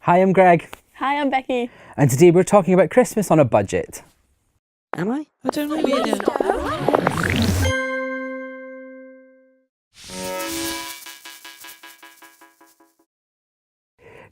Hi, I'm Greg. Hi, I'm Becky. And today we're talking about Christmas on a budget. Am I? I don't know yet.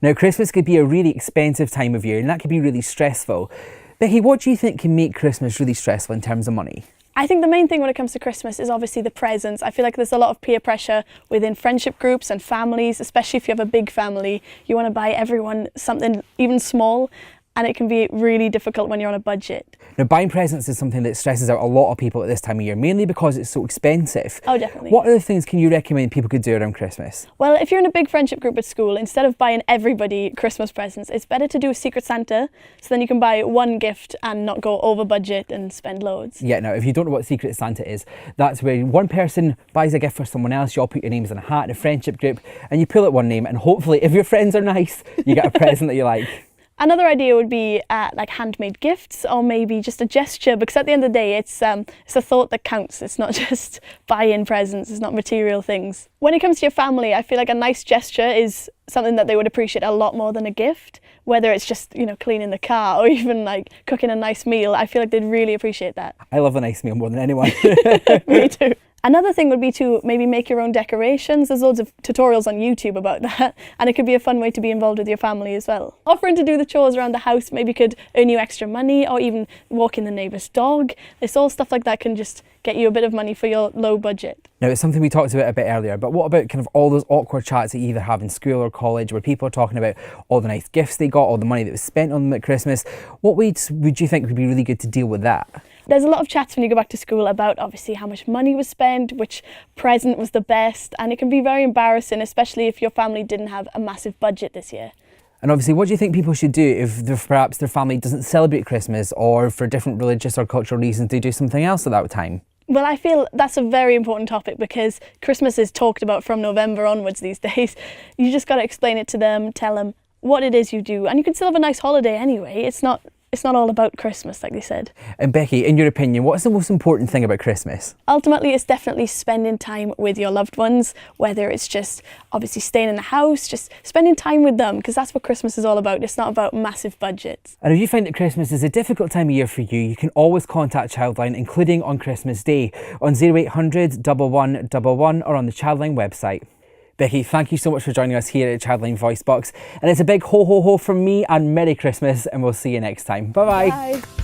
Now, Christmas could be a really expensive time of year and that could be really stressful. Becky, what do you think can make Christmas really stressful in terms of money? I think the main thing when it comes to Christmas is obviously the presents. I feel like there's a lot of peer pressure within friendship groups and families, especially if you have a big family. You want to buy everyone something even small, and it can be really difficult when you're on a budget. Now, buying presents is something that stresses out a lot of people at this time of year, mainly because it's so expensive. Oh, definitely. What other things can you recommend people could do around Christmas? Well, if you're in a big friendship group at school, instead of buying everybody Christmas presents, it's better to do a Secret Santa, so then you can buy one gift and not go over budget and spend loads. Yeah, now, if you don't know what Secret Santa is, that's where one person buys a gift for someone else, you all put your names in a hat in a friendship group, and you pull out one name, and hopefully, if your friends are nice, you get a present that you like. Another idea would be like handmade gifts, or maybe just a gesture, because at the end of the day it's a thought that counts. It's not just buy-in presents, it's not material things. When it comes to your family, I feel like a nice gesture is something that they would appreciate a lot more than a gift. Whether it's just, cleaning the car or even like cooking a nice meal, I feel like they'd really appreciate that. I love a nice meal more than anyone. Me too. Another thing would be to maybe make your own decorations. There's loads of tutorials on YouTube about that, and it could be a fun way to be involved with your family as well. Offering to do the chores around the house maybe could earn you extra money, or even walking the neighbour's dog. It's all stuff like that can just get you a bit of money for your low budget. Now, it's something we talked about a bit earlier, but what about kind of all those awkward chats that you either have in school or college where people are talking about all the nice gifts they got, all the money that was spent on them at Christmas? What ways would you think would be really good to deal with that? There's a lot of chats when you go back to school about obviously how much money was spent, which present was the best, and it can be very embarrassing, especially if your family didn't have a massive budget this year. And obviously, what do you think people should do if perhaps their family doesn't celebrate Christmas, or for different religious or cultural reasons they do something else at that time? Well, I feel that's a very important topic because Christmas is talked about from November onwards these days. You just got to explain it to them, tell them what it is you do, and you can still have a nice holiday anyway. It's not all about Christmas, like they said. And Becky, in your opinion, what's the most important thing about Christmas? Ultimately, it's definitely spending time with your loved ones, whether it's just obviously staying in the house, just spending time with them, because that's what Christmas is all about. It's not about massive budgets. And if you find that Christmas is a difficult time of year for you, you can always contact Childline, including on Christmas Day, on 0800 1111 or on the Childline website. Becky, thank you so much for joining us here at Childline Voice Box. And it's a big ho ho ho from me and Merry Christmas, and we'll see you next time. Bye-bye. Bye.